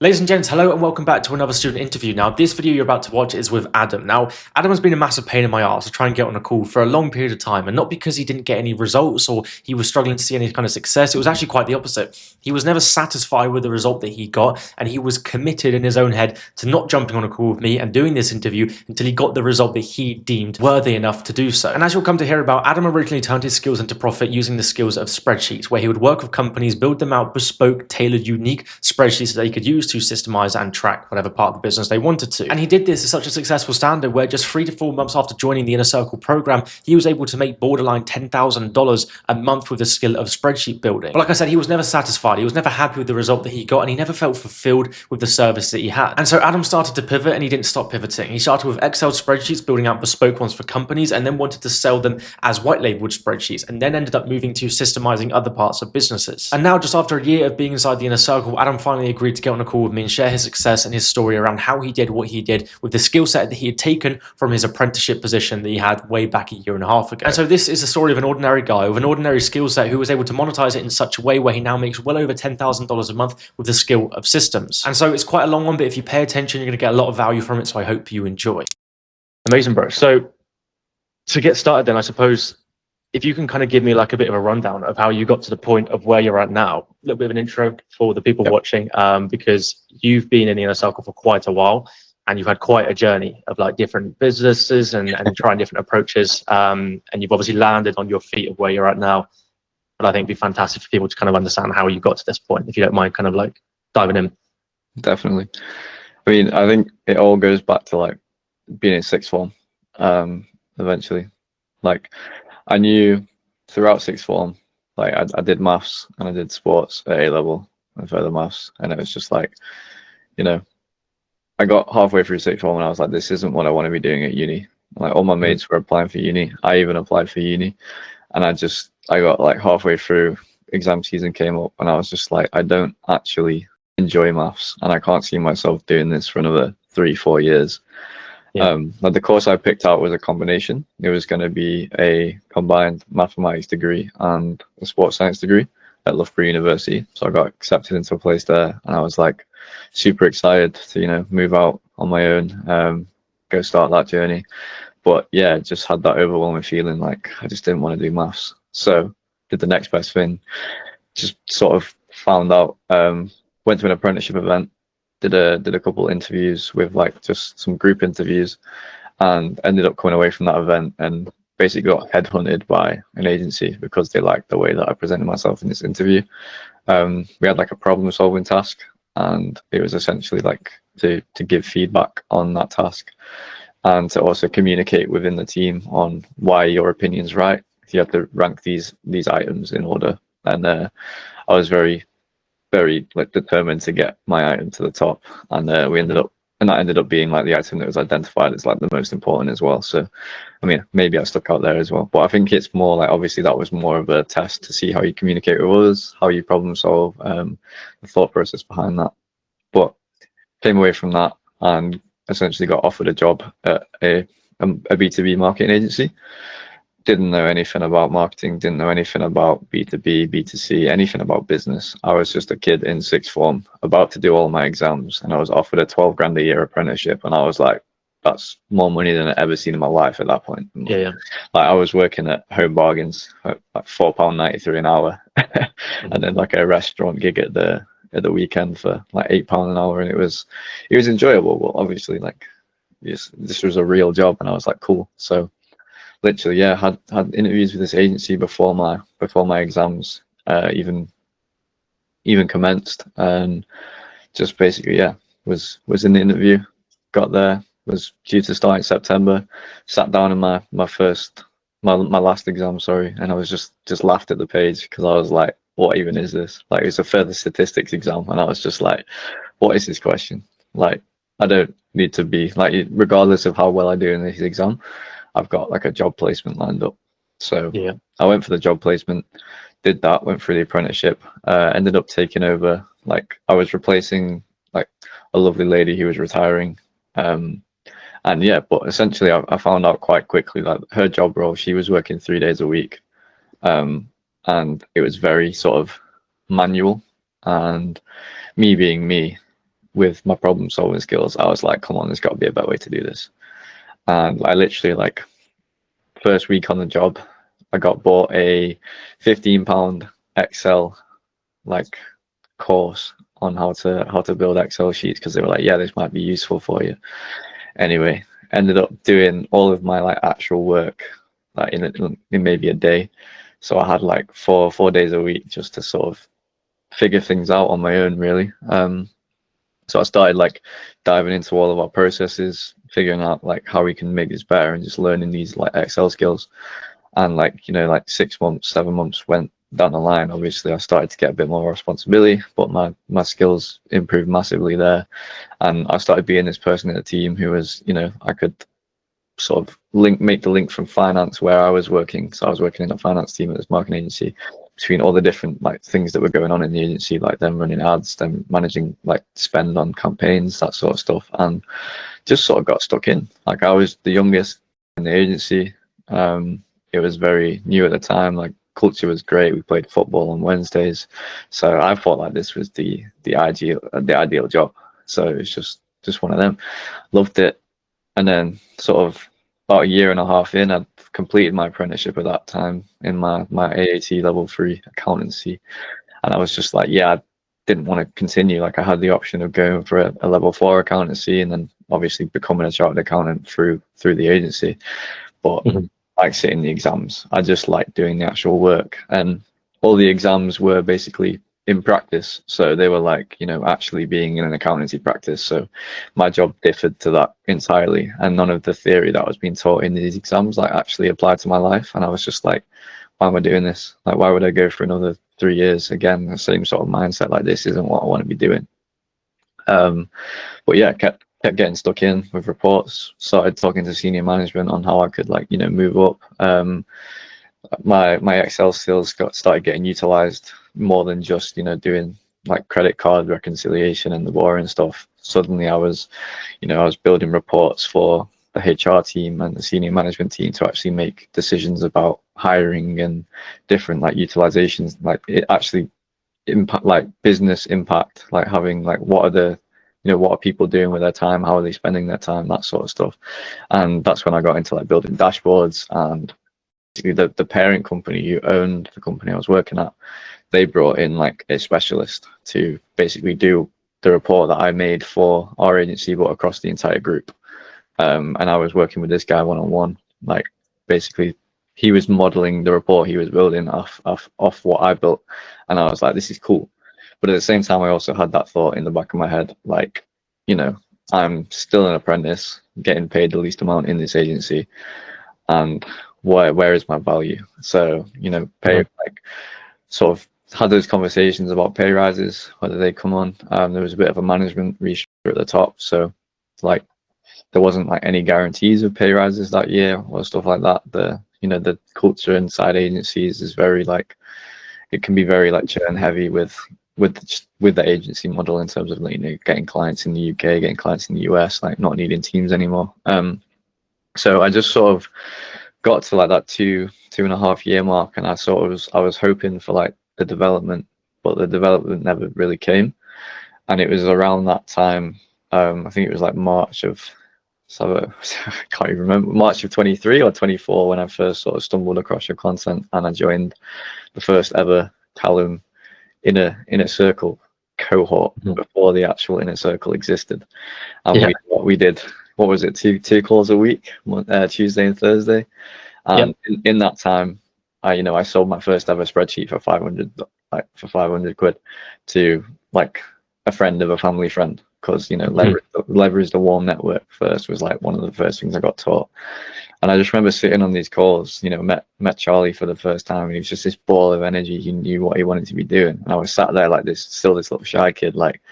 Ladies and gents, hello and welcome back to another student interview. Now, this video you're about to watch is with Adam. Now, Adam has been a massive pain in my arse to try and get on a call for a long period of time, and not because he didn't get any results or he was struggling to see any kind of success. It was actually quite the opposite. He was never satisfied with the result that he got, and he was committed in his own head to not jumping on a call with me and doing this interview until he got the result that he deemed worthy enough to do so. And as you'll come to hear about, Adam originally turned his skills into profit using the skills of spreadsheets, where he would work with companies, build them out bespoke, tailored, unique spreadsheets that they could use to systemize and track whatever part of the business they wanted to. And he did this at such a successful standard where just 3 to 4 months after joining the Inner Circle program, he was able to make borderline $10,000 a month with the skill of spreadsheet building. But like I said, he was never satisfied. He was never happy with the result that he got, and he never felt fulfilled with the service that he had. And so Adam started to pivot, and he didn't stop pivoting. He started with Excel spreadsheets, building out bespoke ones for companies, and then wanted to sell them as white labeled spreadsheets, and then ended up moving to systemizing other parts of businesses. And now, just after a year of being inside the Inner Circle, Adam finally agreed to get on a call with me and share his success and his story around how he did what he did with the skill set that he had taken from his apprenticeship position that he had way back a year and a half ago. And so this is the story of an ordinary guy with an ordinary skill set who was able to monetize it in such a way where he now makes well over $10,000 a month with the skill of systems. And so it's quite a long one, but if you pay attention, you're going to get a lot of value from it. So I hope you enjoy. Amazing, bro. So to get started then, I suppose, if you can kind of give me like a bit of a rundown of how you got to the point of where you're at now, a little bit of an intro for the people watching, because you've been in the Inner Circle for quite a while and you've had quite a journey of like different businesses and trying different approaches. And you've obviously landed on your feet of where you're at now. But I think it'd be fantastic for people to kind of understand how you got to this point, if you don't mind kind of like diving in. Definitely. I mean, I think it all goes back to like being in sixth form, eventually. Like, I knew throughout sixth form, like I did maths and I did sports at A level and further maths, and it was just like, you know, I got halfway through sixth form and I was like, this isn't what I want to be doing at uni. Like all my mates were applying for uni. I even applied for uni, and I got like halfway through, exam season came up, and I was just like, I don't actually enjoy maths, and I can't see myself doing this for another 3-4 years. But the course I picked out was a combination. It was going to be a combined mathematics degree and a sports science degree at Loughborough University. So I got accepted into a place there, and I was like super excited to, move out on my own, go start that journey. But yeah, just had that overwhelming feeling like I just didn't want to do maths. So did the next best thing, just sort of found out, went to an apprenticeship event, did a couple interviews with like just some group interviews, and ended up coming away from that event and basically got headhunted by an agency because they liked the way that I presented myself in this interview. We had like a problem solving task, and it was essentially like to give feedback on that task and to also communicate within the team on why your opinion's right. You have to rank these items in order, and I was very like determined to get my item to the top, and that ended up being like the item that was identified as like the most important as well. So I mean, maybe I stuck out there as well, but I think it's more like, obviously that was more of a test to see how you communicate with others, how you problem solve, the thought process behind that. But came away from that and essentially got offered a job at a B2B marketing agency. Didn't know anything about marketing, didn't know anything about B2B, B2C, anything about business. I was just a kid in sixth form about to do all my exams, and I was offered a 12 grand a year apprenticeship, and I was like, that's more money than I've ever seen in my life at that point. Yeah. Like I was working at Home Bargains at like £4.93 an hour, and then like a restaurant gig at the weekend for like £8 an hour, and it was enjoyable. But obviously, like this was a real job, and I was like, cool. So literally, yeah, had interviews with this agency before my exams even commenced, and just basically, yeah, was in the interview, got there, was due to start in September, sat down in my last exam, sorry, and I was just laughed at the page because I was like, what even is this? Like, it was a further statistics exam, and I was just like, what is this question? Like, I don't need to be like, regardless of how well I do in this exam, I've got like a job placement lined up. So yeah, I went for the job placement, did that, went through the apprenticeship, ended up taking over, like I was replacing like a lovely lady who was retiring. And yeah, but essentially I found out quite quickly that her job role, she was working 3 days a week. And it was very sort of manual, and me being me, with my problem solving skills, I was like, come on, there's got to be a better way to do this. And I literally, like, first week on the job, I got bought a £15 Excel like course on how to build Excel sheets, because they were like, yeah, this might be useful for you. Anyway, ended up doing all of my like actual work like in maybe a day. So I had like four days a week just to sort of figure things out on my own, really. So I started like diving into all of our processes, figuring out like how we can make this better, and just learning these like Excel skills. And like, you know, like 6 months, 7 months went down the line. Obviously, I started to get a bit more responsibility, but my skills improved massively there. And I started being this person in the team who was, you know, I could sort of make the link from finance where I was working. So I was working in a finance team at this marketing agency, between all the different like things that were going on in the agency, like them running ads, them managing like spend on campaigns, that sort of stuff, and just sort of got stuck in. Like, I was the youngest in the agency. It was very new at the time. Like, culture was great. We played football on Wednesdays, so I thought like this was the ideal job. So it was just one of them. Loved it. And then sort of about a year and a half in, I'd completed my apprenticeship at that time in my AAT level 3 accountancy, and I was just like, yeah, I didn't want to continue. Like, I had the option of going for a level 4 accountancy and then obviously becoming a chartered accountant through the agency, but like sitting the exams, I just like doing the actual work. And all the exams were basically in practice, so they were like, you know, actually being in an accountancy practice. So my job differed to that entirely, and none of the theory that was being taught in these exams like actually applied to my life. And I was just like, why am I doing this? Like, why would I go for another 3 years again, the same sort of mindset? Like, this isn't what I want to be doing. But yeah, kept getting stuck in with reports. Started talking to senior management on how I could, like, you know, move up. My Excel skills started getting utilized more than just, you know, doing like credit card reconciliation and the boring stuff. Suddenly I was building reports for the HR team and the senior management team to actually make decisions about hiring and different like utilizations. Like, it actually impact, like business impact, like having like what are people doing with their time, how are they spending their time, that sort of stuff. And that's when I got into like building dashboards. And the parent company who owned the company I was working at, they brought in like a specialist to basically do the report that I made for our agency but across the entire group. And I was working with this guy one-on-one. Like, basically he was modeling the report he was building off what I built, and I was like, this is cool. But at the same time, I also had that thought in the back of my head, like, you know, I'm still an apprentice getting paid the least amount in this agency, and where is my value? So, you know, like, sort of had those conversations about pay rises, whether they come on. There was a bit of a management restructure at the top, so like there wasn't like any guarantees of pay rises that year or stuff like that. The culture inside agencies is very like, it can be very like churn heavy with the agency model in terms of, you know, getting clients in the UK, getting clients in the US, like not needing teams anymore. So I just sort of got to like that 2.5 year mark, and I was hoping for like the development, but the development never really came. And it was around that time, I think it was like March of, so I can't even remember, March of 23 or 24, when I first sort of stumbled across your content, and I joined the first ever Callum inner circle cohort before the actual inner circle existed. And we did, what was it, two calls a week, Tuesday and Thursday. And in that time, I sold my first ever spreadsheet for 500 quid to like a friend of a family friend, because, you know, leverage the warm network first was like one of the first things I got taught. And I just remember sitting on these calls, you know, met Charlie for the first time, and he was just this ball of energy. He knew what he wanted to be doing, and I was sat there like this little shy kid, like,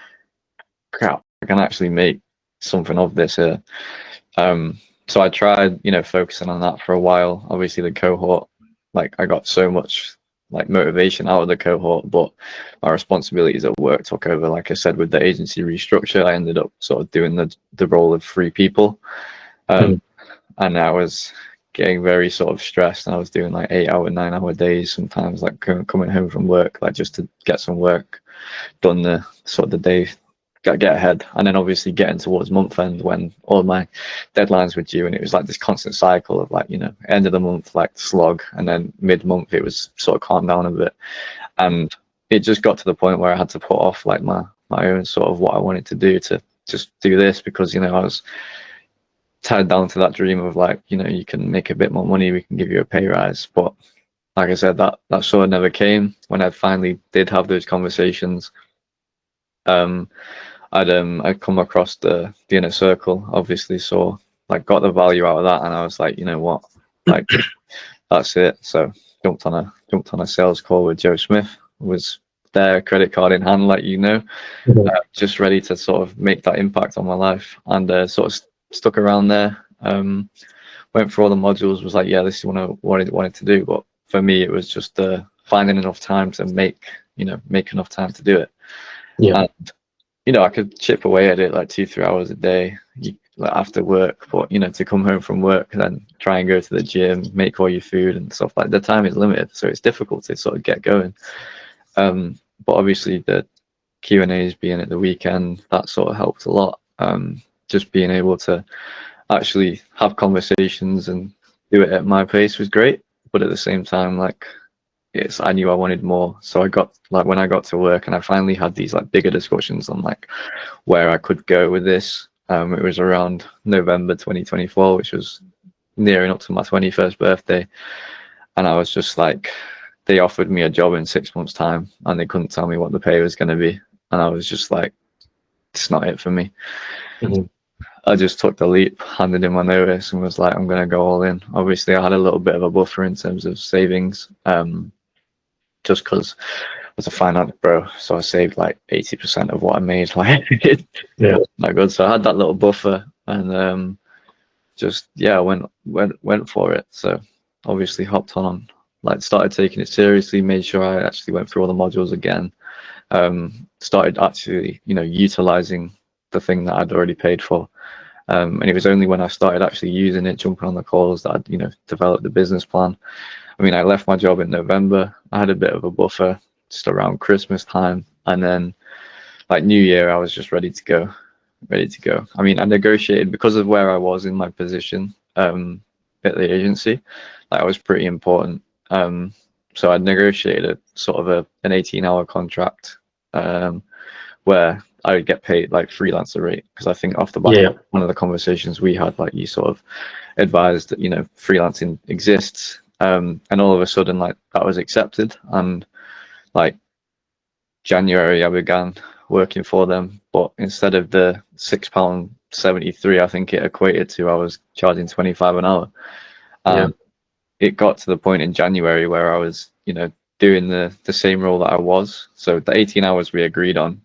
crap, I can actually make something of this here. So I tried, you know, focusing on that for a while. Obviously the cohort, like, I got so much like motivation out of the cohort, but my responsibilities at work took over. Like I said, with the agency restructure, I ended up sort of doing the role of 3 people. And I was getting very sort of stressed, and I was doing like 8-hour, 9-hour days sometimes, like coming home from work, like just to get some work done the day get ahead, and then obviously getting towards month end when all my deadlines were due, and it was like this constant cycle of like, you know, end of the month like slog, and then mid month it was sort of calmed down a bit, and it just got to the point where I had to put off like my own sort of what I wanted to do to just do this, because, you know, I was tied down to that dream of like, you know, you can make a bit more money, we can give you a pay rise. But like I said, that sort of never came. When I finally did have those conversations, I'd come across the inner circle, obviously, so like got the value out of that, and I was like, you know what, like that's it. So jumped on a sales call with Joe Smith, was there, credit card in hand, like, you know, just ready to sort of make that impact on my life, and sort of stuck around there. Went through all the modules, was like, yeah, this is what I wanted to do. But for me, it was just finding enough time to make enough time to do it. Yeah. And, you know, I could chip away at it like 2-3 hours a day, like after work. But, you know, to come home from work and then try and go to the gym, make all your food and stuff, like, the time is limited, so it's difficult to sort of get going. But obviously the Q&As being at the weekend, that sort of helped a lot. Just being able to actually have conversations and do it at my pace was great. But at the same time, like, I knew I wanted more. So I got, like, when I got to work and I finally had these like bigger discussions on like where I could go with this, it was around November 2024, which was nearing up to my 21st birthday. And I was just like, they offered me a job in 6 months' time and they couldn't tell me what the pay was going to be. And I was just like, it's not it for me. I just took the leap, handed in my notice, and was like, I'm going to go all in. Obviously, I had a little bit of a buffer in terms of savings, just because I was a finance bro, so I saved like 80% of what I made. Like, Yeah. not good. So I had that little buffer, and just, yeah, went for it. So obviously hopped on, like, started taking it seriously, made sure I actually went through all the modules again. Started actually, you know, utilizing the thing that I'd already paid for. And it was only when I started actually using it, jumping on the calls, that I'd, you know, developed the business plan. I mean, I left my job in November. I had a bit of a buffer just around Christmas time, and then like New Year, I was just ready to go. I mean, I negotiated because of where I was in my position at the agency. Like, I was pretty important. So I negotiated sort of an 18-hour contract, where I would get paid like freelancer rate, because I think off the back of one of the conversations we had, like, you sort of advised that, you know, freelancing exists, and all of a sudden, like, that was accepted, and like January I began working for them, but instead of the £6.73 I think it equated to, I was charging 25 an hour. And it got to the point in January where I was, you know, doing the same role that I was. So the 18 hours we agreed on,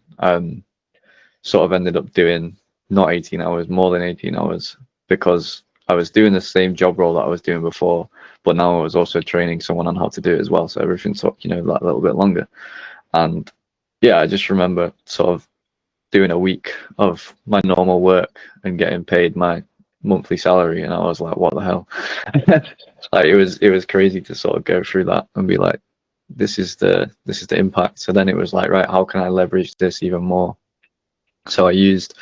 sort of ended up doing not 18 hours, more than 18 hours, because I was doing the same job role that I was doing before, but now I was also training someone on how to do it as well. So everything took, you know, like a little bit longer. And yeah, I just remember sort of doing a week of my normal work and getting paid my monthly salary, and I was like, what the hell? Like, it was crazy to sort of go through that and be like, this is the impact. So then it was like, right, how can I leverage this even more? So I used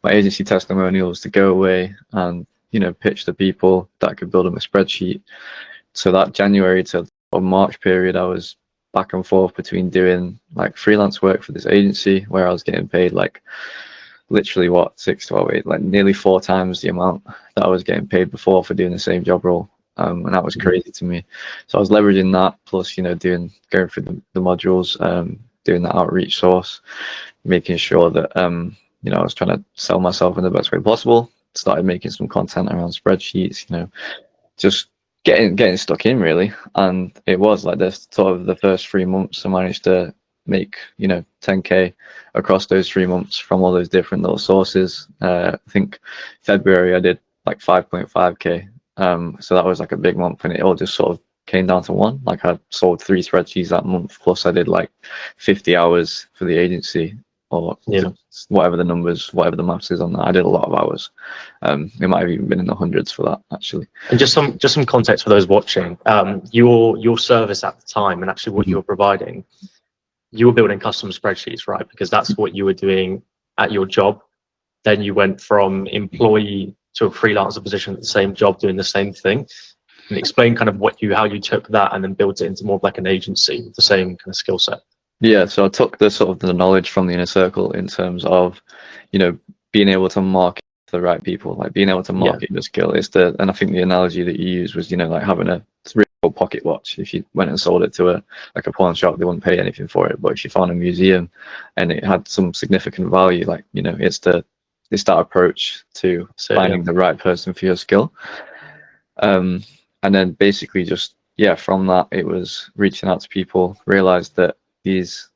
my agency testimonials to go away and, you know, pitch to people that I could build them a spreadsheet. So that January to March period, I was back and forth between doing like freelance work for this agency where I was getting paid like literally 6, 12, 8, like nearly 4 times the amount that I was getting paid before for doing the same job role. And that was crazy to me. So I was leveraging that, plus, you know, going through the modules, doing the outreach source, making sure that, you know, I was trying to sell myself in the best way possible. Started making some content around spreadsheets, you know, just getting stuck in, really. And it was like this sort of the first 3 months I managed to make, you know, 10k across those 3 months from all those different little sources. I think February I did like 5.5k. So that was like a big month, and it all just sort of came down to one. Like, I sold 3 spreadsheets that month, plus I did like 50 hours for the agency, or whatever the numbers, whatever the maths is on that. I did a lot of hours. It might have even been in the hundreds for that, actually. And just some context for those watching. Your service at the time, and actually what you were providing, you were building custom spreadsheets, right? Because that's what you were doing at your job. Then you went from employee to a freelancer position at the same job, doing the same thing. And explain kind of how you took that and then built it into more of like an agency with the same kind of skill set. Yeah, so I took the sort of the knowledge from the inner circle in terms of, being able to market to the right people, like being able to market your skill. And I think the analogy that you used was, like having a real pocket watch. If you went and sold it to a pawn shop, they wouldn't pay anything for it. But if you found a museum and it had some significant value, like, it's that approach to finding the right person for your skill. And then basically just, from that, it was reaching out to people, realized that these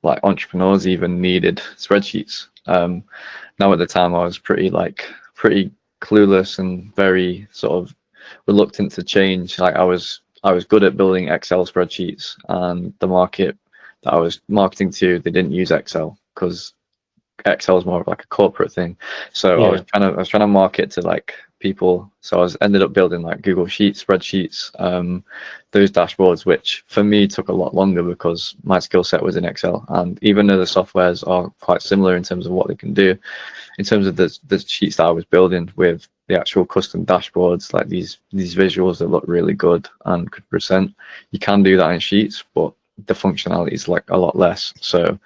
like entrepreneurs even needed spreadsheets. Now at the time I was pretty clueless and very sort of reluctant to change. Like I was good at building Excel spreadsheets, and the market that I was marketing to, they didn't use Excel because Excel is more of like a corporate thing. So I was trying to market to like people. So I ended up building like Google Sheets, spreadsheets, those dashboards, which for me took a lot longer because my skill set was in Excel. And even though the softwares are quite similar in terms of what they can do, in terms of the sheets that I was building with the actual custom dashboards, like these visuals that look really good and could present, you can do that in Sheets, but the functionality is like a lot less. So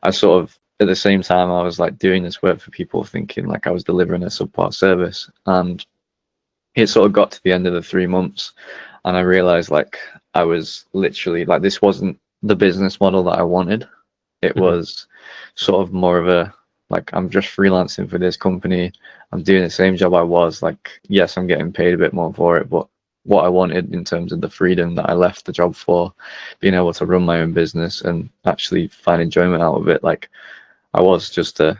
I sort of, at the same time, I was like doing this work for people, thinking like I was delivering a subpar service, and it sort of got to the end of the 3 months, and I realized like I was literally like, this wasn't the business model that I wanted. It was sort of more of a like, I'm just freelancing for this company, I'm doing the same job I was, like, yes, I'm getting paid a bit more for it, but what I wanted in terms of the freedom that I left the job for, being able to run my own business and actually find enjoyment out of it, like I was just a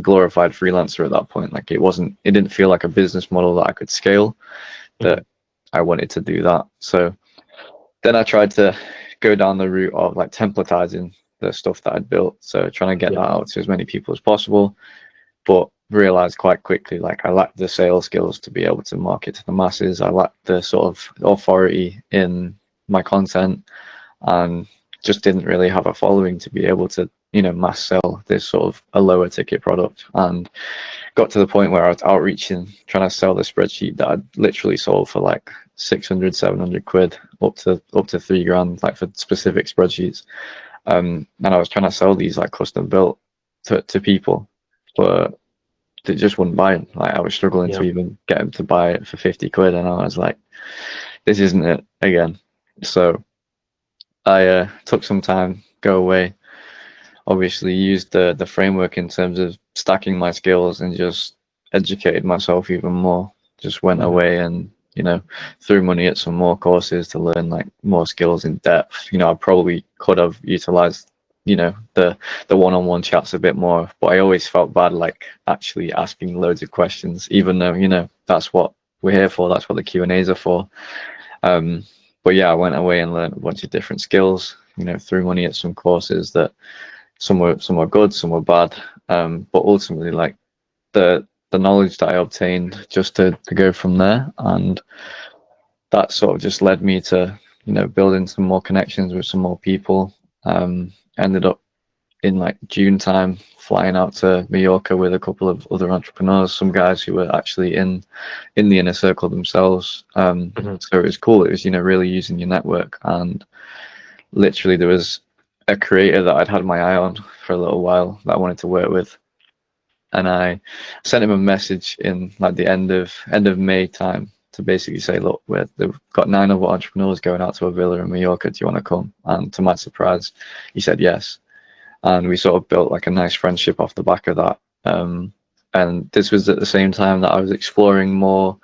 glorified freelancer at that point. Like it didn't feel like a business model that I could scale, that I wanted to do that. So then I tried to go down the route of like templatizing the stuff that I'd built. So trying to get that out to as many people as possible, but realized quite quickly, like I lacked the sales skills to be able to market to the masses. I lacked the sort of authority in my content, and just didn't really have a following to be able to mass sell this sort of a lower ticket product. And got to the point where I was outreaching, trying to sell the spreadsheet that I'd literally sold for like 600, 700 quid, up to £3,000, like for specific spreadsheets. And I was trying to sell these like custom built to people, but they just wouldn't buy them. Like I was struggling to even get them to buy it for 50 quid, and I was like, this isn't it again. So I took some time, go away, obviously used the framework in terms of stacking my skills, and just educated myself even more. Just went away and threw money at some more courses to learn like more skills in depth. I probably could have utilized the one-on-one chats a bit more, but I always felt bad like actually asking loads of questions, even though that's what we're here for, that's what the Q&As are for. But yeah, I went away and learned a bunch of different skills, threw money at some courses that some were good, some were bad, but ultimately like the knowledge that I obtained just to go from there, and that sort of just led me to building some more connections with some more people. Ended up in like June time flying out to Mallorca with a couple of other entrepreneurs, some guys who were actually in the inner circle themselves. So it was cool. It was really using your network, and literally there was a creator that I'd had my eye on for a little while that I wanted to work with, and I sent him a message in like the end of May time to basically say, look, they've got 9 other entrepreneurs going out to a villa in Mallorca, do you want to come? And to my surprise, he said yes, and we sort of built like a nice friendship off the back of that. And this was at the same time that I was exploring more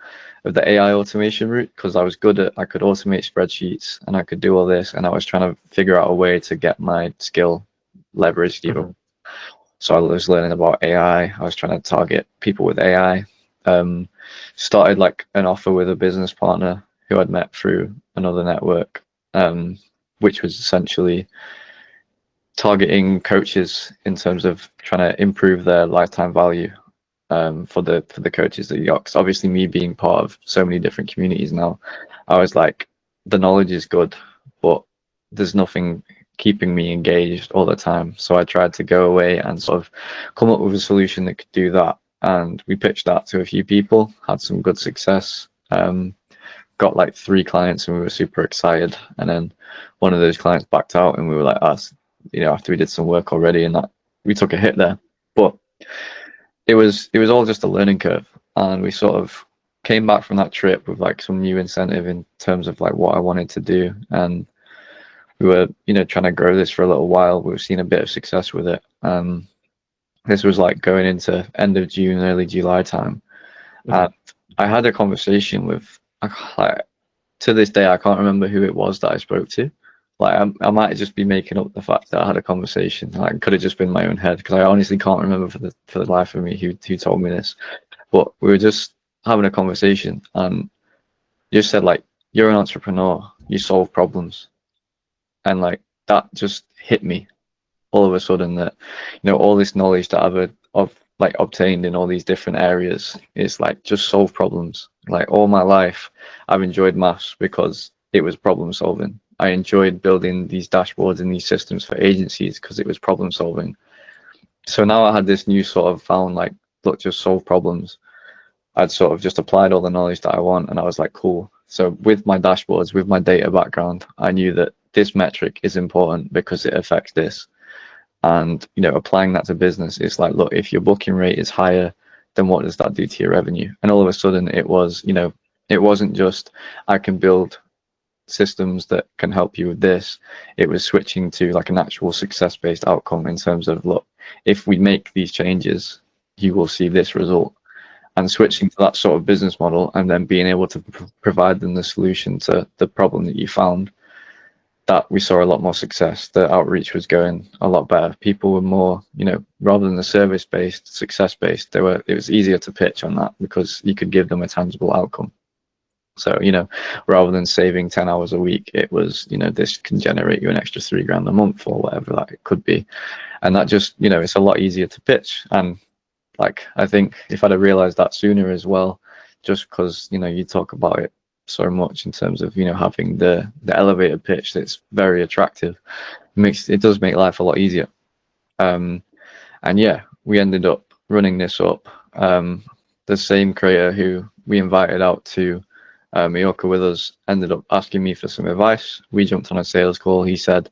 of the AI automation route, because I could automate spreadsheets and I could do all this, and I was trying to figure out a way to get my skill leveraged even. So I was learning about AI. I was trying to target people with AI. Started like an offer with a business partner who I'd met through another network, which was essentially targeting coaches in terms of trying to improve their lifetime value for the coaches that you got. Because obviously me being part of so many different communities now, I was like, the knowledge is good, but there's nothing keeping me engaged all the time. So I tried to go away and sort of come up with a solution that could do that. And we pitched that to a few people, had some good success, got like 3 clients, and we were super excited. And then one of those clients backed out, and we were like, after we did some work already, and that we took a hit there. But it was all just a learning curve, and we sort of came back from that trip with like some new incentive in terms of like what I wanted to do. And we were, trying to grow this for a little while. We've seen a bit of success with it. This was like going into end of June, early July time. And I had a conversation with, like, to this day, I can't remember who it was that I spoke to. Like, I might just be making up the fact that I had a conversation. Like, it could have just been my own head, because I honestly can't remember for the life of me who told me this. But we were just having a conversation, and you said, like, you're an entrepreneur, you solve problems. And like that just hit me all of a sudden, that all this knowledge that I've obtained in all these different areas is like just solve problems. Like all my life I've enjoyed maths because it was problem solving. I enjoyed building these dashboards and these systems for agencies because it was problem solving. So now I had this new sort of found, like, look, just solve problems. I'd sort of just applied all the knowledge that I want, and I was like, cool. So with my dashboards, with my data background, I knew that this metric is important because it affects this. And applying that to business, it's like, look, if your booking rate is higher, then what does that do to your revenue? And all of a sudden it was, it wasn't just I can build systems that can help you with this. It was switching to like an actual success-based outcome in terms of, look, if we make these changes, you will see this result. And switching to that sort of business model, and then being able to provide them the solution to the problem that you found, that we saw a lot more success. The outreach was going a lot better. People were more, rather than the service-based, success-based, it was easier to pitch on that because you could give them a tangible outcome. So, rather than saving 10 hours a week, it was, this can generate you an extra $3,000 a month or whatever that it could be. And that just, it's a lot easier to pitch. And like, I think if I'd have realized that sooner as well, just because, you talk about it so much in terms of, having the elevator pitch that's very attractive, it does make life a lot easier. And yeah, we ended up running this up. The same creator who we invited out to Mallorca with us ended up asking me for some advice. We jumped on a sales call. He said,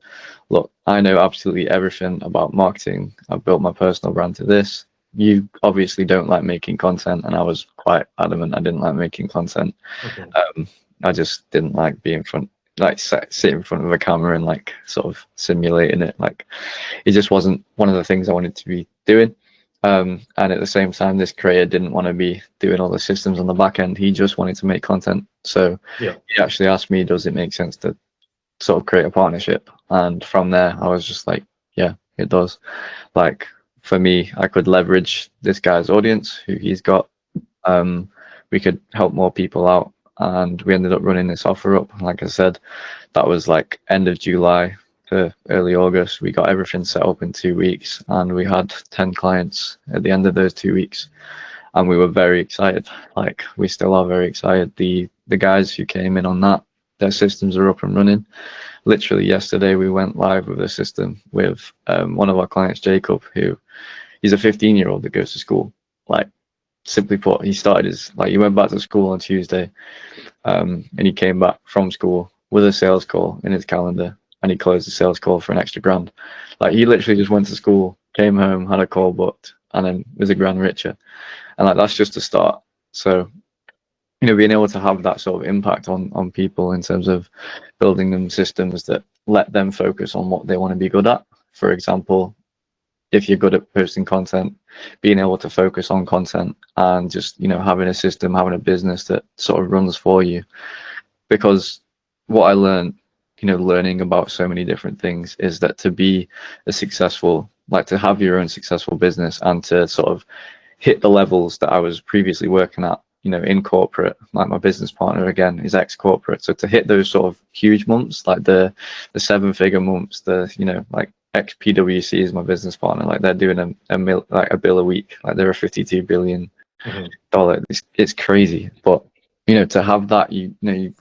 look, I know absolutely everything about marketing. I've built my personal brand to this. You obviously don't like making content, and I was quite adamant I didn't like making content. Okay. I just didn't like being sit in front of a camera and like sort of simulating it. Like, it just wasn't one of the things I wanted to be doing. And at the same time, this creator didn't want to be doing all the systems on the back end. He just wanted to make content. So yeah, he actually asked me, does it make sense to sort of create a partnership? And from there, I was just like, yeah, it does. Like, for me, I could leverage this guy's audience who he's got. We could help more people out, and we ended up running this offer up. Like I said, that was like end of July to early August. We got everything set up in 2 weeks, and we had 10 clients at the end of those 2 weeks, and we were very excited. Like, we still are very excited. The guys who came in on that, their systems are up and running. Literally yesterday we went live with a system with one of our clients, Jacob, who he's a 15-year-old that goes to school. Like, simply put, he went back to school on Tuesday, and he came back from school with a sales call in his calendar, and he closed the sales call for an extra $1,000. Like, he literally just went to school, came home, had a call booked, and then was $1,000 richer. And like, that's just a start. So, being able to have that sort of impact on people in terms of building them systems that let them focus on what they want to be good at. For example, if you're good at posting content, being able to focus on content, and just, having a system, having a business that sort of runs for you. Because what I learned, learning about so many different things, is that to be a successful, like to have your own successful business and to sort of hit the levels that I was previously working at, in corporate, like my business partner again is ex-corporate. So to hit those sort of huge months, like the 7-figure months, like ex-PwC is my business partner, like they're doing a bill a week, like they're a $52 billion. It's crazy. But to have that,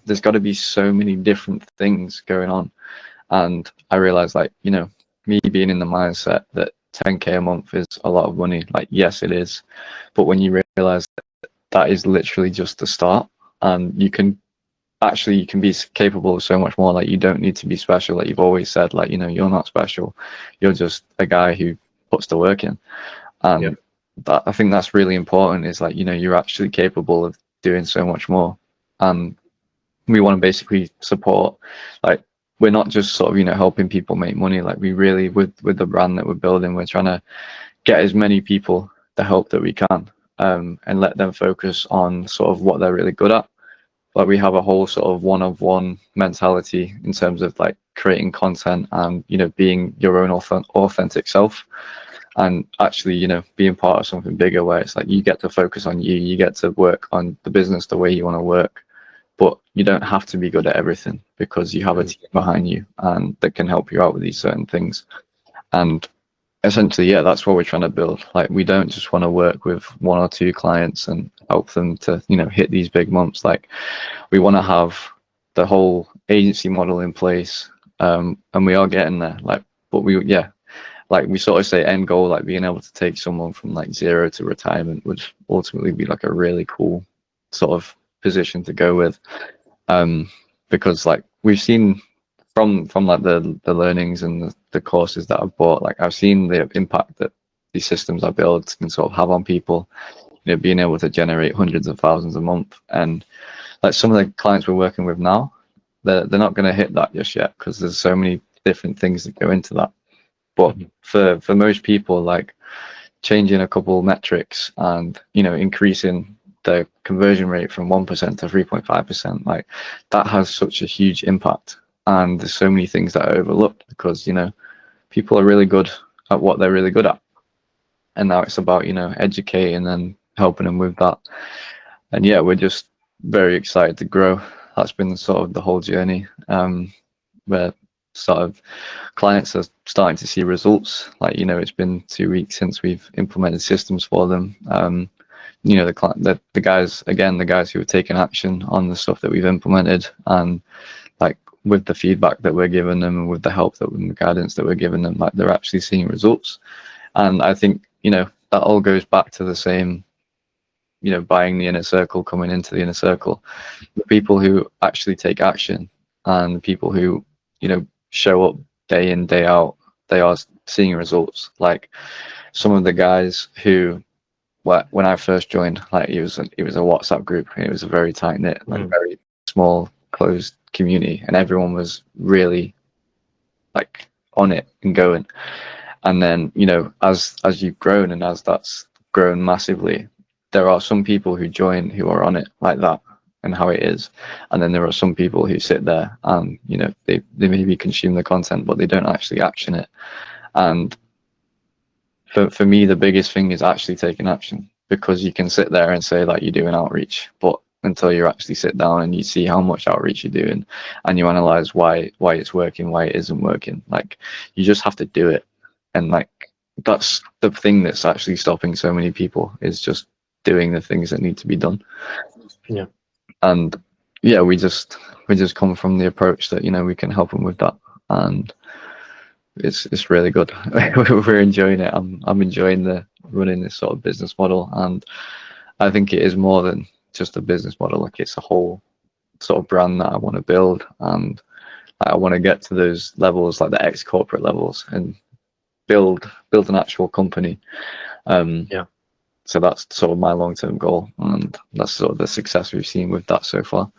there's got to be so many different things going on, And I realized, like, you know, me being in the mindset that 10K a month is a lot of money, like, yes, it is. But when you realize that is literally just the start, and you can be capable of so much more. Like, you don't need to be special. Like you've always said, like, you know, you're not special. You're just a guy who puts the work in. And that, I think that's really important, is like, you know, you're actually capable of doing so much more. And we want to basically support, like, we're not just sort of, you know, helping people make money. Like, we really, with the brand that we're building, we're trying to get as many people the help that we can, and let them focus on sort of what they're really good at. Like, we have a whole sort of one-of-one mentality in terms of like creating content and, you know, being your own authentic self, and actually, you know, being part of something bigger where it's like you get to focus on you, you get to work on the business the way you want to work, but you don't have to be good at everything, because you have a team behind you and that can help you out with these certain things. And essentially, yeah, that's what we're trying to build. Like, we don't just want to work with 1 or 2 clients and help them to, you know, hit these big months. Like, we want to have the whole agency model in place, and we are getting there. Like, but like we sort of say end goal, like being able to take someone from like 0 to retirement would ultimately be like a really cool sort of position to go with, because like we've seen from like the learnings and the courses that I've bought, like I've seen the impact that these systems I build can sort of have on people, you know, being able to generate hundreds of thousands a month. And like some of the clients we're working with now, they're not going to hit that just yet, because there's so many different things that go into that. But for most people, like changing a couple metrics and, you know, increasing the conversion rate from 1% to 3.5%, like that has such a huge impact. And there's so many things that are overlooked, because, you know, people are really good at what they're really good at. And now it's about, you know, educating and helping them with that. And yeah, we're just very excited to grow. That's been sort of the whole journey, where sort of clients are starting to see results. Like, you know, it's been 2 weeks since we've implemented systems for them. You know, the guys who have taken action on the stuff that we've implemented, and like with the feedback that we're giving them and with the help and the guidance that we're giving them, like they're actually seeing results. And I think, you know, that all goes back to the same, you know, buying the inner circle, coming into the inner circle. The people who actually take action and the people who, you know, show up day in, day out, they are seeing results. Like some of the guys who, when I first joined, like it was a WhatsApp group. It was a very tight knit, like very small, closed community, and everyone was really like on it and going. And then, you know, as you've grown and as that's grown massively, there are some people who join who are on it like that and how it is, and then there are some people who sit there and, you know, they maybe consume the content but they don't actually action it. And for me, the biggest thing is actually taking action, because you can sit there and say like you're doing outreach, but until you actually sit down and you see how much outreach you're doing and you analyze why it's working, why it isn't working, like you just have to do it. And like that's the thing that's actually stopping so many people, is just doing the things that need to be done. Yeah. And yeah, we just come from the approach that, you know, we can help them with that, and it's really good. We're enjoying it. I'm enjoying running this sort of business model, and I think it is more than just a business model. Like it's a whole sort of brand that I want to build, and I want to get to those levels, like the ex-corporate levels, and build an actual company. So that's sort of my long-term goal, and that's sort of the success we've seen with that so far.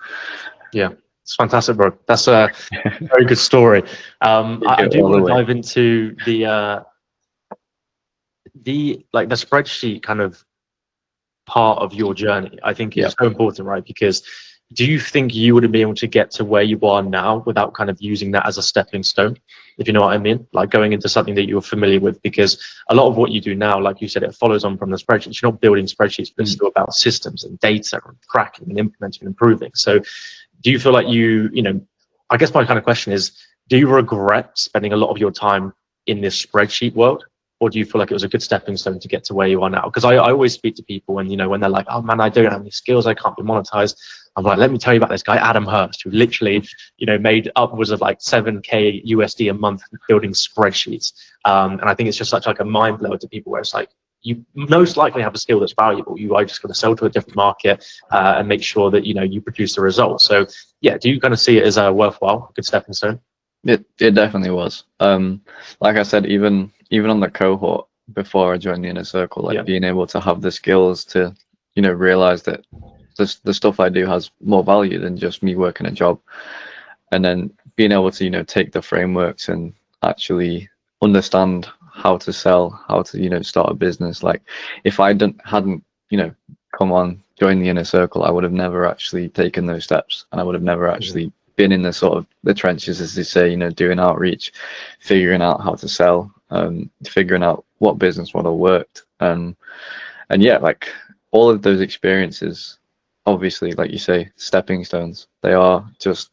Yeah, it's fantastic, bro. That's a very good story. I do want to dive into the spreadsheet kind of part of your journey. I think is so important, right? Because do you think you would have been able to get to where you are now without kind of using that as a stepping stone, if you know what I mean? Like going into something that you're familiar with, because a lot of what you do now, like you said, it follows on from the spreadsheets. You're not building spreadsheets, but it's still about systems and data and tracking and implementing and improving. So do you feel like you know, I guess my kind of question is, do you regret spending a lot of your time in this spreadsheet world? Or do you feel like it was a good stepping stone to get to where you are now? Because I always speak to people and, you know, when they're like, oh man, I don't have any skills, I can't be monetized, I'm like, let me tell you about this guy, Adam Hurst, who literally, made upwards of like 7K USD a month building spreadsheets. And I think it's just such like a mind blower to people where it's like, you most likely have a skill that's valuable. You are just going to sell to a different market and make sure that, you produce the results. So yeah, do you kind of see it as a worthwhile, good stepping stone? It definitely was. Like I said, even on the cohort before I joined the inner circle, like being able to have the skills to, realize that the stuff I do has more value than just me working a job, and then being able to, take the frameworks and actually understand how to sell, how to, start a business. Like if I hadn't, come on, join the inner circle, I would have never actually taken those steps, and I would have never actually been in the sort of the trenches, as they say, doing outreach, figuring out how to sell, figuring out what business model worked, and yeah, like all of those experiences, obviously, like you say, stepping stones. They are just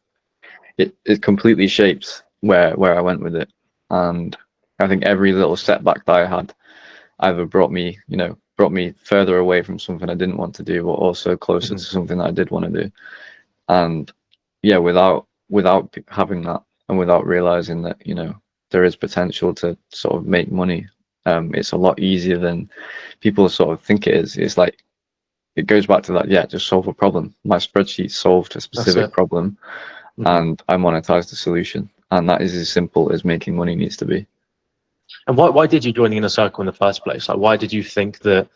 it completely shapes where I went with it, and I think every little setback that I had either brought me further away from something I didn't want to do, but also closer to something that I did want to do. And yeah, without having that, and without realizing that there is potential to sort of make money, it's a lot easier than people sort of think it is. It's like it goes back to that, just solve a problem. My spreadsheet solved a specific problem, and I monetized the solution, and that is as simple as making money needs to be. And why did you join the inner circle in the first place? Like, why did you think that,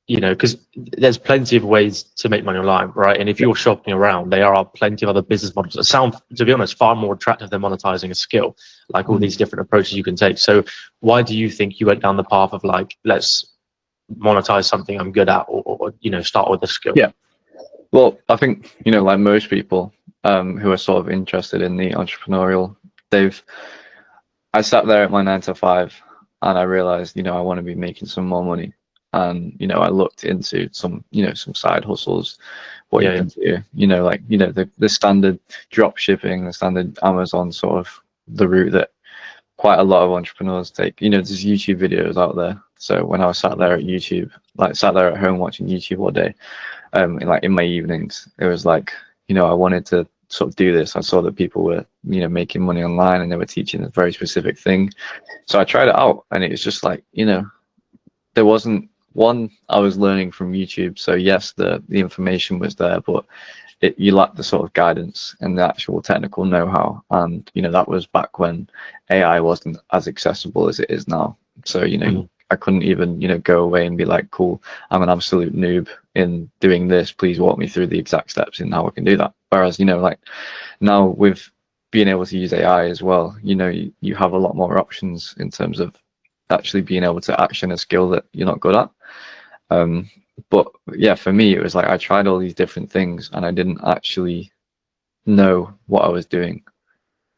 because there's plenty of ways to make money online, right? And if you're shopping around, there are plenty of other business models that sound, to be honest, far more attractive than monetizing a skill, like all these different approaches you can take. So why do you think you went down the path of like, let's monetize something I'm good at, or start with a skill? Yeah. Well, I think, like most people who are sort of interested in the entrepreneurial, I sat there at my 9 to 5 and I realized, I want to be making some more money. And, I looked into some side hustles, what you can do, the standard drop shipping, the standard Amazon sort of the route that quite a lot of entrepreneurs take. There's YouTube videos out there. So when I was sat there at YouTube, like sat there at home watching YouTube all day, in my evenings, it was like, I wanted to sort of do this. I saw that people were, making money online and they were teaching a very specific thing. So I tried it out, and it was just like, there wasn't one, I was learning from YouTube. So yes, the information was there, but you lacked the sort of guidance and the actual technical know-how. And, that was back when AI wasn't as accessible as it is now. So, I couldn't even, go away and be like, cool, I'm an absolute noob in doing this. Please walk me through the exact steps in how I can do that. Whereas, like now with being able to use AI as well, you have a lot more options in terms of actually being able to action a skill that you're not good at. But yeah, for me, it was like I tried all these different things and I didn't actually know what I was doing.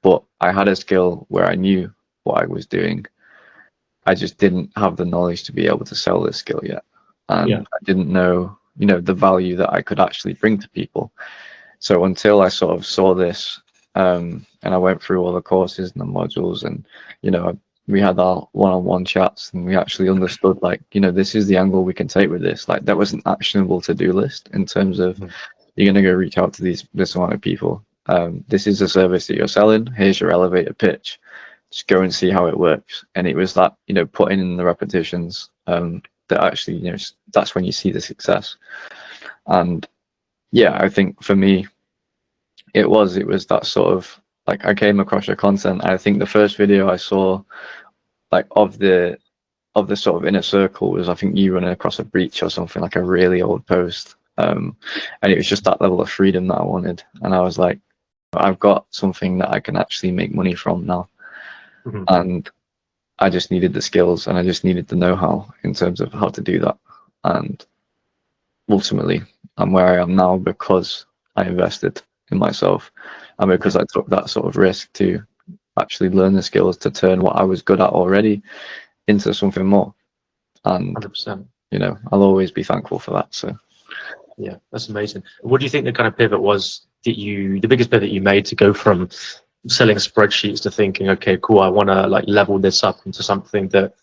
But I had a skill where I knew what I was doing. I just didn't have the knowledge to be able to sell this skill yet. And I didn't know, the value that I could actually bring to people. So until I sort of saw this, and I went through all the courses and the modules, and, we had our one-on-one chats, and we actually understood, like, this is the angle we can take with this. Like, that was an actionable to-do list in terms of you're going to go reach out to this amount of people. This is a service that you're selling. Here's your elevator pitch. Just go and see how it works. And it was that, putting in the repetitions that actually, that's when you see the success. And yeah, I think for me, it was that sort of like I came across your content. I think the first video I saw, like of the sort of inner circle, was I think you running across a breach or something, like a really old post. And it was just that level of freedom that I wanted. And I was like, I've got something that I can actually make money from now. And I just needed the skills, and I just needed the know-how in terms of how to do that. And ultimately, I'm where I am now because I invested in myself, and because I took that sort of risk to actually learn the skills to turn what I was good at already into something more. And 100%. I'll always be thankful for that. So yeah, that's amazing. What do you think the kind of pivot was the biggest pivot you made to go from selling spreadsheets to thinking, okay, cool, I want to like level this up into something that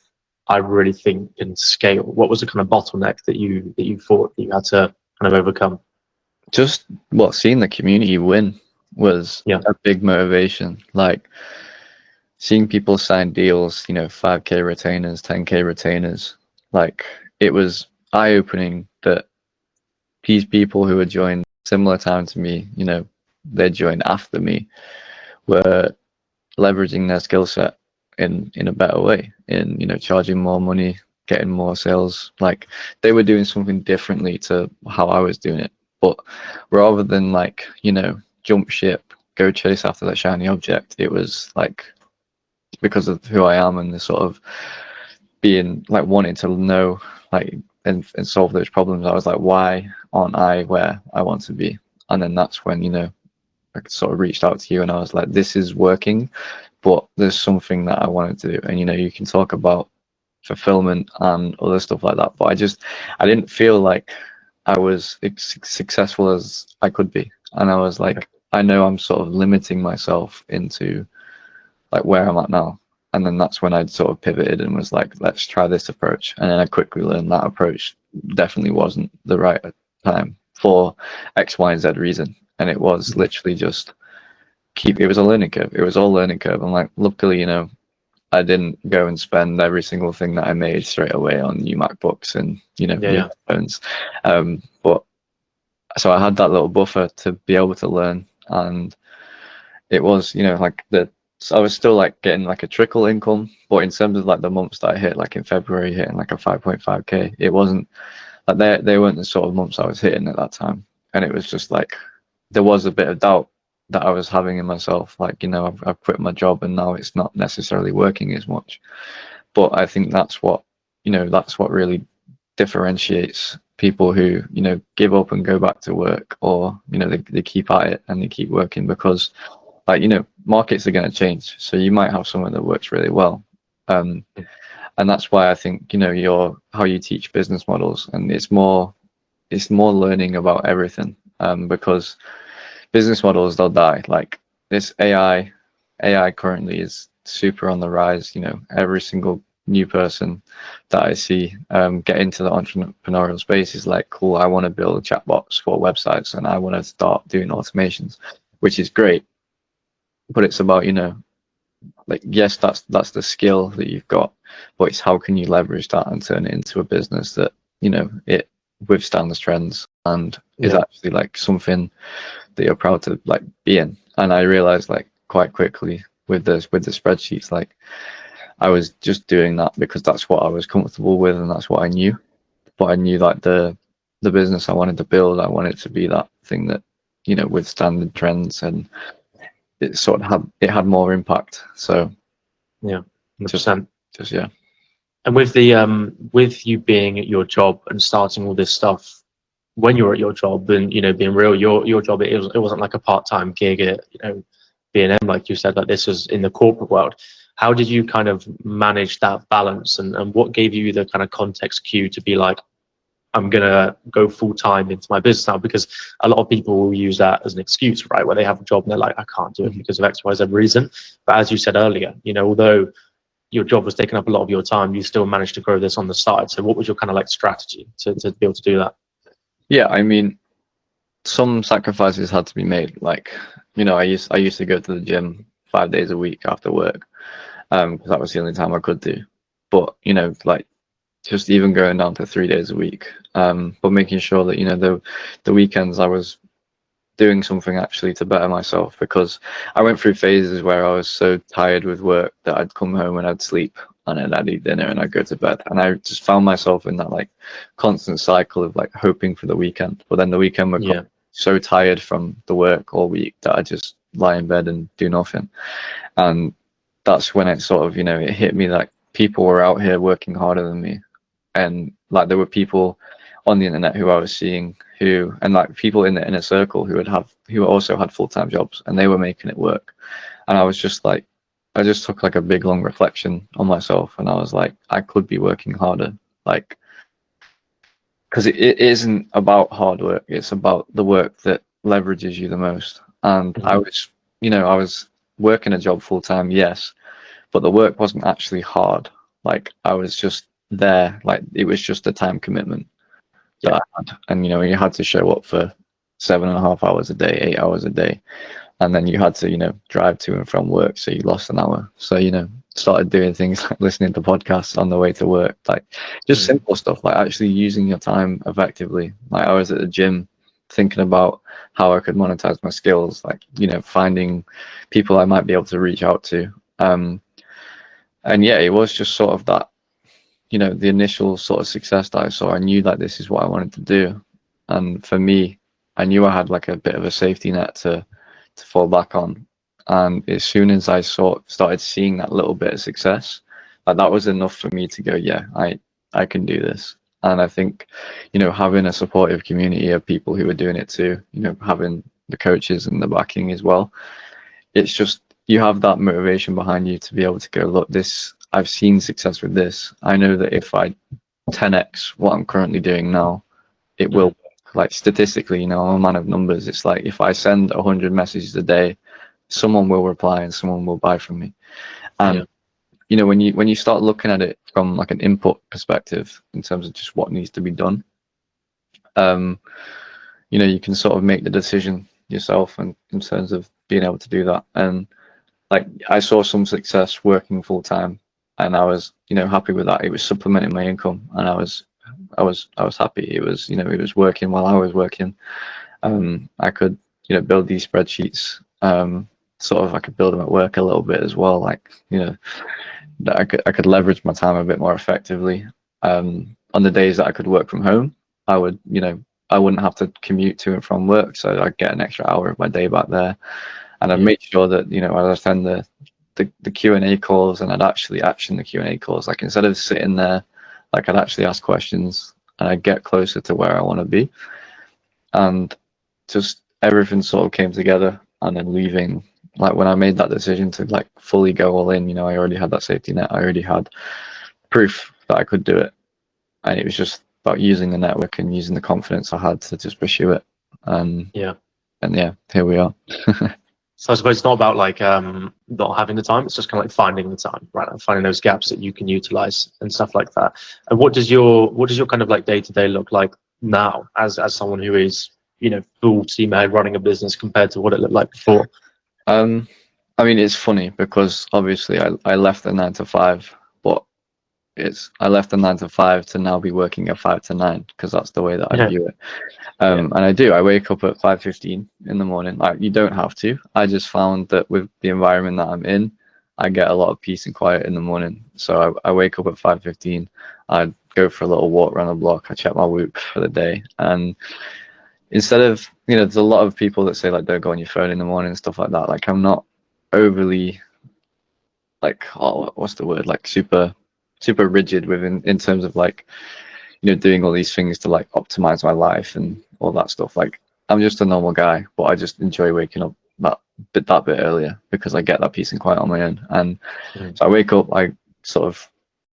I really think can scale? What was the kind of bottleneck that you thought that you had to kind of overcome? just seeing the community win was Yeah. a big motivation. Like seeing people sign deals, 5K retainers, 10K retainers. Like it was eye-opening that these people who had joined similar time to me, they joined after me, were leveraging their skill set in a better way, in charging more money, getting more sales. Like they were doing something differently to how I was doing it. But rather than like, jump ship, go chase after that shiny object, it was like because of who I am and the sort of being like wanting to know like and solve those problems. I was like, why aren't I where I want to be? And then that's when, I sort of reached out to you and I was like, this is working, but there's something that I wanted to do. And you can talk about fulfillment and other stuff like that, but I didn't feel like I was successful as I could be. And I was like, I know I'm sort of limiting myself into like where I'm at now. And then that's when I'd sort of pivoted and was like, let's try this approach. And then I quickly learned that approach definitely wasn't the right time for X, Y, and Z reason. And it was literally just it was a learning curve. It was all learning curve. And like, luckily, I didn't go and spend every single thing that I made straight away on new MacBooks and, new phones. But so I had that little buffer to be able to learn. And it was, like so I was still like getting like a trickle income, but in terms of like the months that I hit, like in February hitting like a 5.5K, it wasn't like they weren't the sort of months I was hitting at that time. And it was just like there was a bit of doubt that I was having in myself, like, I've quit my job and now it's not necessarily working as much. But I think that's what really differentiates people who, give up and go back to work, or, they keep at it and they keep working, because like, markets are going to change. So you might have someone that works really well. And that's why I think, how you teach business models, and it's more learning about everything, because business models, they'll die. Like this AI currently is super on the rise. Every single new person that I see get into the entrepreneurial space is like, cool, I want to build chatbots for websites and I want to start doing automations, which is great. But it's about, like, yes, that's the skill that you've got, but it's how can you leverage that and turn it into a business that, it withstands trends and is actually like something that you're proud to like be in. And I realized like quite quickly with the spreadsheets, like I was just doing that because that's what I was comfortable with and that's what I knew. But I knew like the business I wanted to build, I wanted to be that thing that, withstanded trends, and it sort of had more impact. So Yeah, 100%. Just yeah. And with with you being at your job and starting all this stuff when you're at your job, and being real, your job, it wasn't like a part-time gig at B&M, like you said, like this was in the corporate world. How did you kind of manage that balance, and what gave you the kind of context cue to be like, I'm gonna go full time into my business now? Because a lot of people will use that as an excuse, right? Where they have a job and they're like, I can't do it because of X, Y, Z reason. But as you said earlier, although your job was taking up a lot of your time, you still managed to grow this on the side. So what was your kind of like strategy to be able to do that? Yeah, I mean, some sacrifices had to be made. Like, I used to go to the gym 5 days a week after work, because that was the only time I could do. But like just even going down to 3 days a week, but making sure that the weekends I was doing something actually to better myself, because I went through phases where I was so tired with work that I'd come home and I'd sleep and then I'd eat dinner and I'd go to bed, and I just found myself in that like constant cycle of like hoping for the weekend, but then the weekend would come so tired from the work all week that I just lie in bed and do nothing. And that's when it sort of it hit me like people were out here working harder than me, and like there were people on the internet who I was seeing and like people in the inner circle who also had full-time jobs and they were making it work. And I was just like, I just took like a big long reflection on myself and I was like, I could be working harder, like, because it isn't about hard work, it's about the work that leverages you the most. And I was working a job full-time, yes, but the work wasn't actually hard. Like I was just there, like it was just a time commitment that I had, and you had to show up for 7.5 hours a day, 8 hours a day, and then you had to, drive to and from work, so you lost an hour. So, started doing things like listening to podcasts on the way to work, like just simple stuff, like actually using your time effectively. Like I was at the gym thinking about how I could monetize my skills, like, finding people I might be able to reach out to. And yeah, it was just sort of that, the initial sort of success that I saw. I knew like this is what I wanted to do. And for me, I knew I had like a bit of a safety net to fall back on. And as soon as I started seeing that little bit of success, like that was enough for me to go, yeah, I can do this. And I think, having a supportive community of people who are doing it too, having the coaches and the backing as well, it's just, you have that motivation behind you to be able to go, look, this, I've seen success with this. I know that if I 10x what I'm currently doing now, it will work. Like statistically, I'm a man of numbers. It's like if I send 100 messages a day, someone will reply and someone will buy from me. And when you start looking at it from like an input perspective in terms of just what needs to be done, you can sort of make the decision yourself and in terms of being able to do that. And like I saw some success working full time, and I was happy with that. It was supplementing my income, and I was happy. It was it was working while I was working. I could build these spreadsheets. Sort of I could build them at work a little bit as well. Like that I could leverage my time a bit more effectively. On the days that I could work from home, I would I wouldn't have to commute to and from work, so I'd get an extra hour of my day back there. And I'd make sure that as I send the Q&A calls, and I'd actually action the Q&A calls. Like instead of sitting there, like I'd actually ask questions and I'd get closer to where I want to be. And just everything sort of came together. And then leaving, like when I made that decision to like fully go all in, I already had that safety net. I already had proof that I could do it. And it was just about using the network and using the confidence I had to just pursue it. And yeah, here we are. So I suppose it's not about like not having the time, it's just kind of like finding the time, right? And finding those gaps that you can utilize and stuff like that. And what does your kind of like day-to-day look like now as someone who is, full steam ahead running a business compared to what it looked like before? I mean, it's funny because obviously I left the 9 to 5, but I left the 9 to 5 to now be working at 5 to 9 because that's the way that I view it. And I wake up at 5:15 in the morning. Like you don't have to. I just found that with the environment that I'm in, I get a lot of peace and quiet in the morning. So I wake up at 5:15. I go for a little walk around the block. I check my Whoop for the day. And instead of, there's a lot of people that say like don't go on your phone in the morning and stuff like that. Like I'm not overly like, what's the word? Like super rigid in terms of like, doing all these things to like optimize my life and all that stuff. Like I'm just a normal guy, but I just enjoy waking up that bit earlier because I get that peace and quiet on my own. And so I wake up, I sort of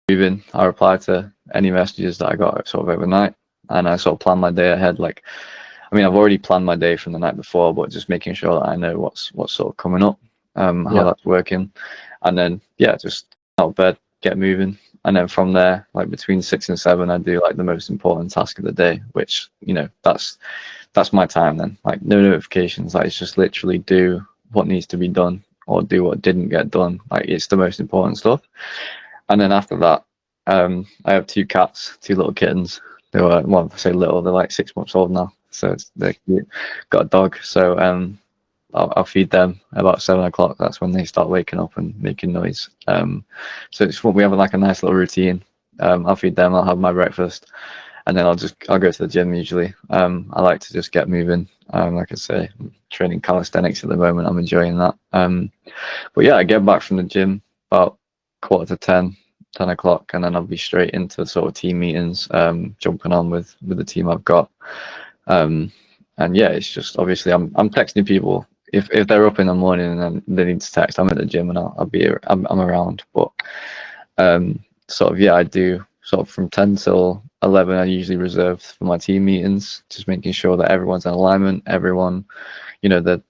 move in, I reply to any messages that I got sort of overnight, and I sort of plan my day ahead. Like, I mean, I've already planned my day from the night before, but just making sure that I know what's sort of coming up, how that's working, and then just out of bed, get moving. And then from there, like between 6 and 7, I do like the most important task of the day, which, that's my time then. Like no notifications, like it's just literally do what needs to be done or do what didn't get done. Like it's the most important stuff. And then after that, I have 2 cats, 2 little kittens. They were, well, I say little, they're like 6 months old now. So they're cute. Got a dog. So I'll feed them about 7 o'clock. That's when they start waking up and making noise. So it's what we have like a nice little routine. I'll feed them. I'll have my breakfast, and then I'll go to the gym usually. I like to just get moving. Like I say, I'm training calisthenics at the moment. I'm enjoying that. But yeah, I get back from the gym about 10 o'clock, and then I'll be straight into sort of team meetings, jumping on with the team I've got. And yeah, it's just obviously I'm texting people if they're up in the morning and they need to text. I'm at the gym and I'm around. But sort of I do sort of from 10 till 11. I usually reserve for my team meetings, just making sure that everyone's in alignment. Everyone, that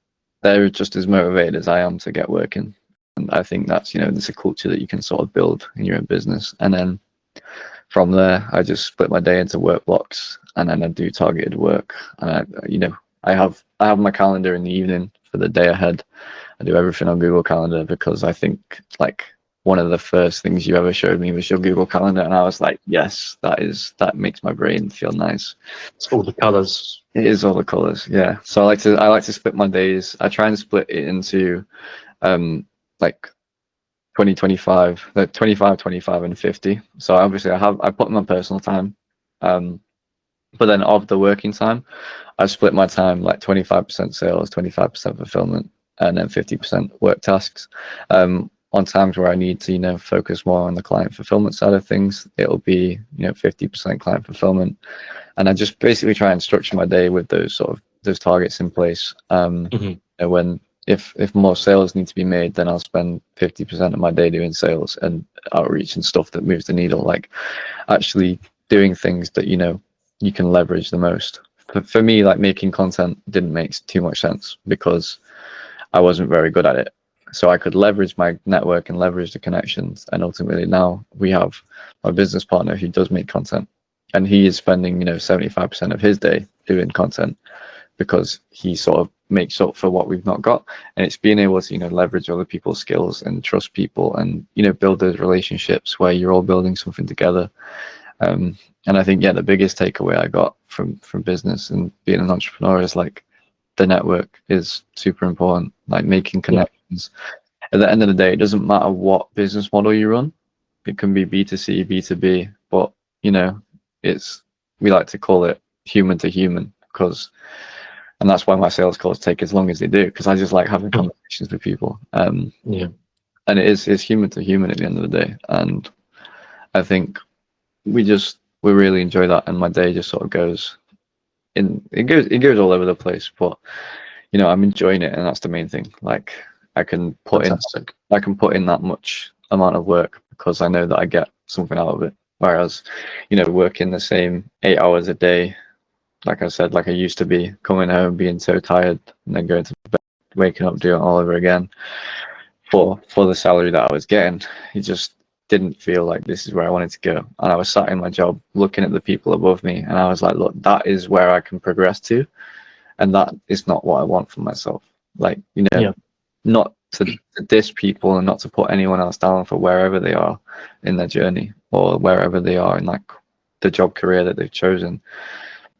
they're just as motivated as I am to get working. And I think that's there's a culture that you can sort of build in your own business. And then from there, I just split my day into work blocks, and then I do targeted work. And I have my calendar in the evening for the day ahead. I do everything on Google Calendar because I think like one of the first things you ever showed me was your Google Calendar, and I was like, yes, that makes my brain feel nice. It's all the colors. It is all the colors, yeah. So I like to split my days. I try and split it into like 2025, like 25, 25, and 50. So obviously I put my personal time, but then of the working time, I split my time like 25% sales, 25% fulfillment, and then 50% work tasks. On times where I need to, focus more on the client fulfillment side of things, it'll be, 50% client fulfillment. And I just basically try and structure my day with those targets in place. When if more sales need to be made, then I'll spend 50% of my day doing sales and outreach and stuff that moves the needle, like actually doing things that you can leverage the most. For me, like making content didn't make too much sense because I wasn't very good at it. So I could leverage my network and leverage the connections. And ultimately now we have a business partner who does make content, and he is spending 75% of his day doing content because he sort of makes up for what we've not got. And it's being able to leverage other people's skills and trust people and build those relationships where you're all building something together. And I think the biggest takeaway I got from business and being an entrepreneur is like the network is super important, like making connections. At the end of the day, it doesn't matter what business model you run. It can be B2C, B2B, but we like to call it human to human and that's why my sales calls take as long as they do, because I just like having conversations with people. And it's human to human at the end of the day. And I think we really enjoy that, and my day just sort of goes all over the place, but I'm enjoying it, and that's the main thing. Like I can put in that much amount of work because I know that I get something out of it. Whereas working the same 8 hours a day, like I said, like I used to be, coming home being so tired and then going to bed, waking up, doing it all over again for the salary that I was getting, it just didn't feel like this is where I wanted to go. And I was sat in my job looking at the people above me, and I was like, look, that is where I can progress to, and that is not what I want for myself. Like, not to diss people and not to put anyone else down for wherever they are in their journey or wherever they are in like the job career that they've chosen.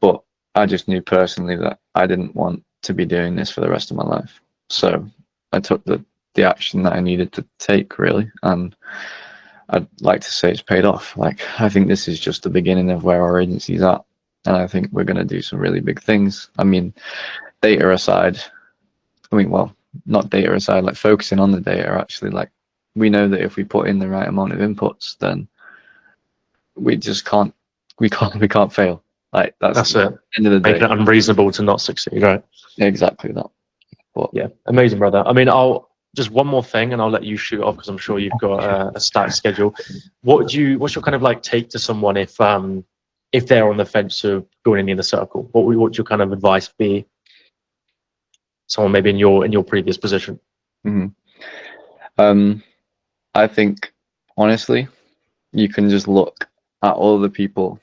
But I just knew personally that I didn't want to be doing this for the rest of my life. So I took the action that I needed to take, really. And I'd like to say it's paid off. Like, I think this is just the beginning of where our agency's at. And I think we're going to do some really big things. I mean, data aside, not data aside, like focusing on the data, actually, like we know that if we put in the right amount of inputs, then we just can't fail. Like that's it. End of the day. Making it unreasonable to not succeed, right? Exactly that. But yeah, amazing, brother. I mean, just one more thing, and I'll let you shoot off because I'm sure you've got a stacked schedule. What's your kind of like take to someone if they're on the fence of joining in the circle? What would your kind of advice be? Someone maybe in your previous position. I think honestly, you can just look at all of the people,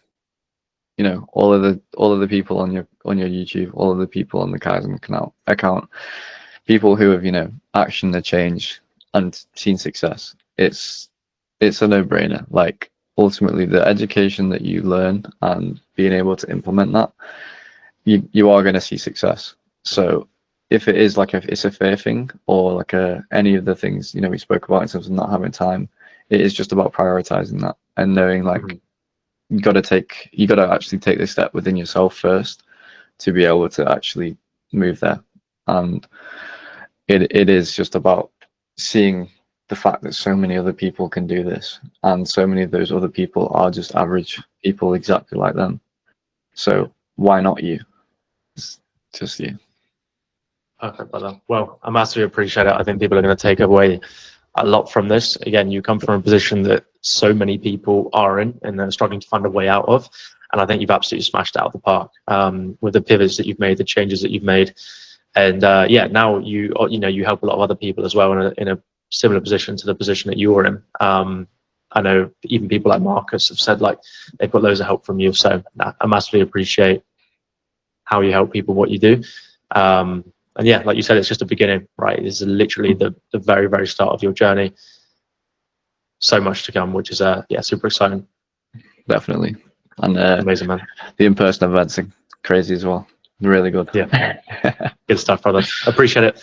all of the people on your YouTube, all of the people on the Kaizen account, people who have actioned the change and seen success. It's a no-brainer. Like ultimately, the education that you learn and being able to implement that, you are going to see success. So if it is like it's a fair thing or like any of the things we spoke about in terms of not having time, it is just about prioritizing that and knowing like you got to actually take this step within yourself first to be able to actually move there. And it is just about seeing the fact that so many other people can do this, and so many of those other people are just average people exactly like them. So why not you? It's just you. Perfect, brother. Well, I massively appreciate it. I think people are going to take away a lot from this. Again, you come from a position that so many people are in and they're struggling to find a way out of. And I think you've absolutely smashed it out of the park with the pivots that you've made, the changes that you've made. And now you help a lot of other people as well in a similar position to the position that you're in. I know even people like Marcus have said like they've got loads of help from you. So I massively appreciate how you help people, what you do. And yeah, like you said, it's just a beginning, right? This is literally the very, very start of your journey. So much to come, which is yeah, super exciting. Definitely. And Amazing, man. the in-person events are crazy as well. Really good. Yeah. Good stuff, brother. Appreciate it.